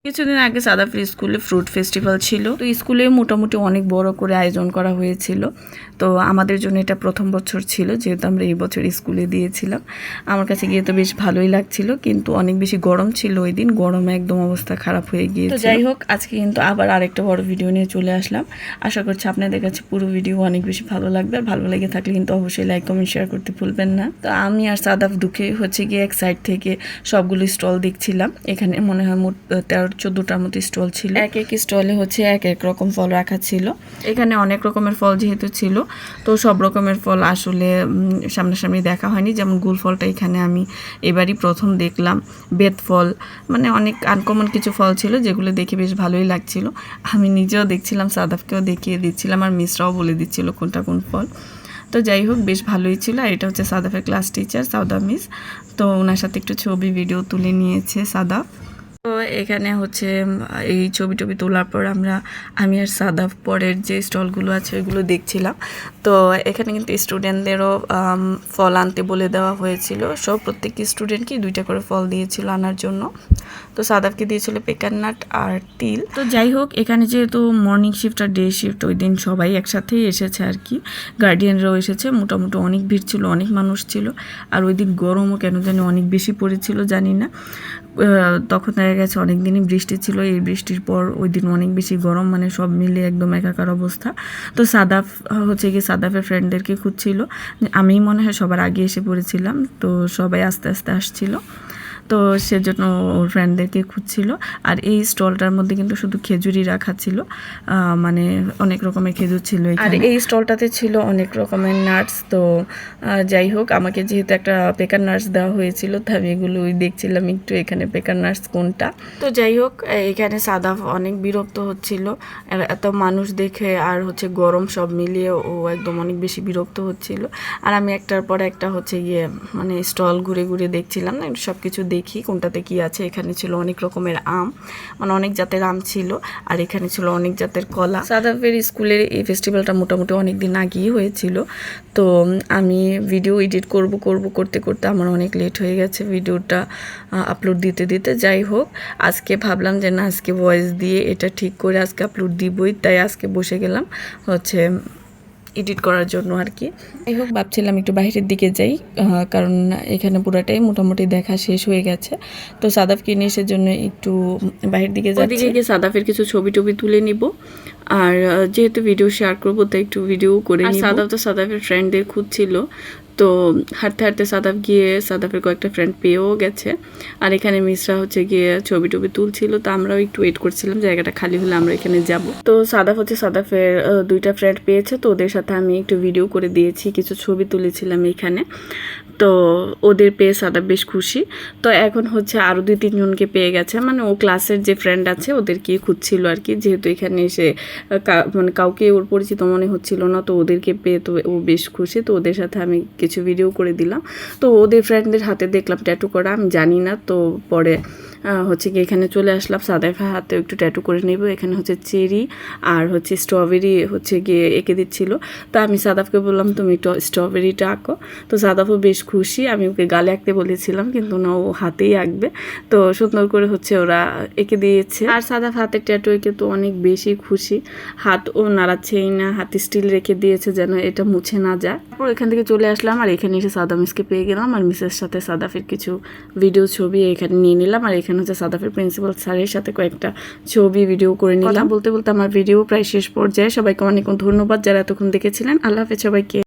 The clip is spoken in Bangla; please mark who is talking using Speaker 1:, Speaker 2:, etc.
Speaker 1: কিছুদিন আগে সাদাফের স্কুলে ফ্রুট ফেস্টিভ্যাল ছিল, তো স্কুলে মোটামুটি অনেক বড় করে আয়োজন করা হয়েছিল। তো আমাদের জন্য এটা প্রথম বছর ছিল, যেহেতু আমরা এই বছর স্কুলে দিয়েছিলাম। আমার কাছে গিয়ে তো বেশ ভালোই লাগছিল, কিন্তু অনেক বেশি গরম ছিল ওই দিন, গরমে একদম অবস্থা খারাপ হয়ে গিয়েছিল। তো যাই হোক, আজকে কিন্তু আবার আরেকটা বড় ভিডিও নিয়ে চলে আসলাম। আশা করছি আপনাদের কাছে পুরো ভিডিও অনেক বেশি ভালো লাগবে, আর ভালো লেগে থাকলে কিন্তু অবশ্যই লাইক কমেন্ট শেয়ার করতে ভুলবেন না। তো আমি আর সাদাফ ঢুকে গিয়ে এক সাইড থেকে সবগুলো স্টল দেখছিলাম। এখানে মনে হয় মোট 13-14টার মতো স্টল ছিল। এক এক স্টলে এক এক রকম ফল রাখা ছিল। এখানে অনেক রকমের ফল যেহেতু ছিল, তো সব রকমের ফল আসলে সামনাসামনি দেখা হয়নি। যেমন গুল ফলটা এখানে আমি এবারই প্রথম দেখলাম। বেত ফল, মানে অনেক আনকমন কিছু ফল ছিল, যেগুলো দেখে বেশ ভালোই লাগছিল। আমি নিজেও দেখছিলাম, সাদাফকেও দেখিয়ে দিচ্ছিলাম, আর মিসরাও বলে দিচ্ছিল কোনটা কোন ফল। তো যাই হোক, বেশ ভালোই ছিল। আর এটা হচ্ছে সাদাফের ক্লাস টিচার সাউদা মিস। তো ওনার সাথে একটু ছবি ভিডিও তুলে নিয়েছে সাদাফ। তো এখানে এই ছবি তোলার পর আমি আর সাদাফ পরের যে স্টলগুলো আছে ওইগুলো দেখছিলাম। তো এখানে কিন্তু স্টুডেন্টদেরও ফল আনতে বলে দেওয়া হয়েছিল। প্রত্যেকটি স্টুডেন্টকে 2টা করে ফল দিয়েছিল আনার জন্য। তো সাদাফকে দিয়েছিল পেকার নাট আর তিল। তো যাই হোক, এখানে যেহেতু মর্নিং শিফট আর ডে শিফট, ওই দিন সবাই একসাথেই এসেছে আর কি। গার্ডিয়ানরাও এসেছে, মোটামুটি অনেক ভিড় ছিল, অনেক মানুষ ছিল। আর ওই দিন গরমও কেন জানি অনেক বেশি পড়েছিল, জানি না। তখন দেখা গেছে অনেক দিনই বৃষ্টি ছিল, এই বৃষ্টির পর ওই দিন অনেক বেশি গরম, মানে সব মিলে একদম একাকার অবস্থা। তো সাদাফ সাদাফের ফ্রেন্ডদেরকে খুঁজছিল। আমি মনে হয় সবার আগে এসে পড়েছিলাম, তো সবাই আস্তে আস্তে আসছিল, তো সেজন্য ওর ফ্রেন্ডদেরকে খুঁজছিল। আর এই স্টলটার মধ্যে কিন্তু শুধু খেজুরই রাখা ছিল, মানে অনেক রকমের খেজুর ছিল। আর এই স্টলটাতে ছিল অনেক রকমের নাটস। তো যাই হোক, আমাকে যেহেতু একটা পেকার নাটস দেওয়া হয়েছিল, তো আমি এগুলোই দেখছিলাম একটু, এখানে পেকার নাটস কোনটা। তো যাই হোক, এখানে সাদাফ অনেক বিরক্ত হচ্ছিল এত মানুষ দেখে, আর গরম সব মিলিয়ে ও একদম অনেক বেশি বিরক্ত হচ্ছিল। আর আমি একটার পর একটা মানে স্টল ঘুরে ঘুরে দেখছিলাম না, সব কিছু দেখি কোনটাতে কি আছে। এখানে ছিল অনেক রকমের আম, মানে অনেক জাতের আম ছিল, আর এখানে ছিল অনেক জাতের কলা। সাদাফের স্কুলের এই ফেস্টিভ্যালটা মোটামুটি অনেক দিন আগেই হয়েছিল। তো আমি ভিডিও এডিট করতে করতে আমার অনেক লেট হয়ে গেছে ভিডিওটা আপলোড দিতে। যাই হোক, আজকে ভাবলাম যে না, আজকে ভয়েস দিয়ে এটা ঠিক করে আজকে আপলোড দিবই, তাই আজকে বসে গেলাম এডিট করার জন্য আর কি। যাই হোক, ভাবছিলাম একটু বাইরের দিকে যাই, কারণ এখানে পুরাটাই মোটামুটি দেখা শেষ হয়ে গেছে। তো সাদাফকে নিয়ে এসে জন্য একটু বাইরের দিকে যাচ্ছি। ওদিকে গিয়ে সাদাফের কিছু ছবি তুলে নিব, আর যেহেতু ভিডিও শেয়ার করবো, তাই একটু ভিডিও করে নিব। সাদাফ তো সাদাফের ফ্রেন্ডদের খুঁজছিল, তো হাঁটতে হাঁটতে সাদাফ গিয়ে সাদাফের কয়েকটা ফ্রেন্ড পেয়েও গেছে। আর এখানে মিসরা গিয়ে ছবি তুলছিল, তো আমরাও একটু ওয়েট করছিলাম জায়গাটা খালি হলে আমরা এখানে যাব। তো সাদাফ সাদাফের 2টা ফ্রেন্ড পেয়েছে, তো ওদের সাথে আমি একটু ভিডিও করে দিয়েছি, কিছু ছবি তুলেছিলাম এখানে। তো ওদের পেয়ে সাদাফ বেশ খুশি। তো এখন আরও 2-3 জনকে পেয়ে গেছে, মানে ও ক্লাসের যে ফ্রেন্ড আছে ওদেরকে খুঁজছিল আর কি। যেহেতু এখানে এসে মানে কাউকে ওর পরিচিত মনে হচ্ছিল না, তো ওদেরকে পেয়ে তো ও বেশ খুশি। তো ওদের সাথে আমি কিছু ভিডিও করে দিলাম। তো ওদের ফ্রেন্ডদের হাতে দেখলাম ট্যাটু করা, আমি জানি না। তো পরে এখানে চলে আসলাম, সাদাফের হাতে একটু ট্যাটু করে নেব। এখানে চেরি আর স্ট্রবেরি গিয়ে এঁকে দিচ্ছিল। তো আমি সাদাফকে বললাম তুমি একটু স্ট্রবেরিটা আঁকো। তো সাদাফও বেশ খুশি। আমি ওকে গালে আঁকতে বলেছিলাম, কিন্তু না, ও হাতেই আঁকবে। তো সুন্দর করে ওরা এঁকে দিয়েছে। আর সাদাফ হাতের ট্যাটু এঁকে তো অনেক বেশি খুশি, হাত ও নাড়াচ্ছেই না, হাতে স্টিল রেখে দিয়েছে যেন এটা মুছে না যায়। তারপর এখান থেকে চলে আসলাম, আর এখানে এসে সাদা মিসকে পেয়ে গেলাম, আর মিসের সাথে সাদাফের কিছু ভিডিও ছবি এখানে নিয়ে নিলাম। আর এখানে সাদাফের প্রিন্সিপাল স্যারের সাথে কয়েকটা ছবি ভিডিও করে নিলাম। বলতে আমার ভিডিও প্রায় শেষ পর্যায়ে। সবাইকে অনেক ধন্যবাদ যারা এতক্ষণ দেখেছিলেন। আল্লাহ হাফেজ সবাইকে।